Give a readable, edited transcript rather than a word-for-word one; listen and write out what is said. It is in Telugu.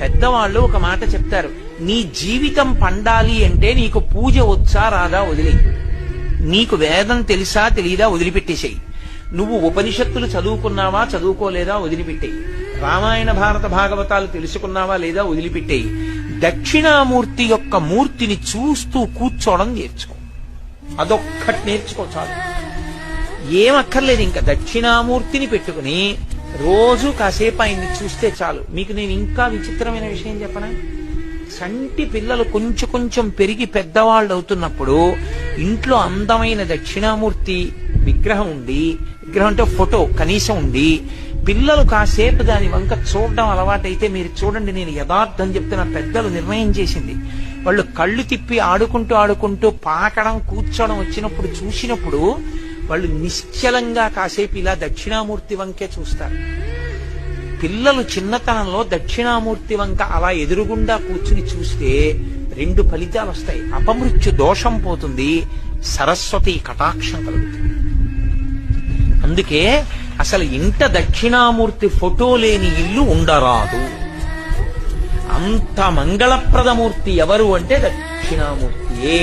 పెద్దవాళ్ళు ఒక మాట చెప్తారు, నీ జీవితం పండాలి అంటే నీకు పూజ వచ్చా రాదా వదిలే, నీకు వేదం తెలుసా తెలీదా వదిలిపెట్టేసేయి, నువ్వు ఉపనిషత్తులు చదువుకున్నావా చదువుకోలేదా వదిలిపెట్టేయి, రామాయణ భారత భాగవతాలు తెలుసుకున్నావా లేదా వదిలిపెట్టేయి, దక్షిణామూర్తి యొక్క మూర్తిని చూస్తూ కూర్చోవడం నేర్చుకో, అదొక్కటి నేర్చుకో చాలు. ఏమక్కర్లేదు, ఇంకా దక్షిణామూర్తిని పెట్టుకుని రోజు కాసేపు ఆయన్ని చూస్తే చాలు. మీకు నేను ఇంకా విచిత్రమైన విషయం చెప్పనా, సంటి పిల్లలు కొంచెం కొంచెం పెరిగి పెద్దవాళ్ళు అవుతున్నప్పుడు ఇంట్లో అందమైన దక్షిణామూర్తి విగ్రహం ఉండి, విగ్రహం అంటే ఫోటో కనీసం ఉండి, పిల్లలు కాసేపు దాని వంక చూడడం అలవాటైతే మీరు చూడండి, నేను యథార్థం చెప్తున్న, పెద్దలు నిర్ణయం చేసింది, వాళ్ళు కళ్ళు తిప్పి ఆడుకుంటూ ఆడుకుంటూ పాకడం కూర్చోవడం వచ్చినప్పుడు చూసినప్పుడు వాళ్ళు నిశ్చలంగా కాసేపు ఇలా దక్షిణామూర్తి వంకే చూస్తారు. పిల్లలు చిన్నతనంలో దక్షిణామూర్తి వంక అలా ఎదురుగుండా కూర్చుని చూస్తే 2 ఫలితాలు వస్తాయి. అపమృత్యు దోషం పోతుంది, సరస్వతి కటాక్షం కలుగుతుంది. అందుకే అసలు ఇంట దక్షిణామూర్తి ఫోటో లేని ఇల్లు ఉండరాదు. అంత మంగళప్రదమూర్తి ఎవరు అంటే దక్షిణామూర్తియే.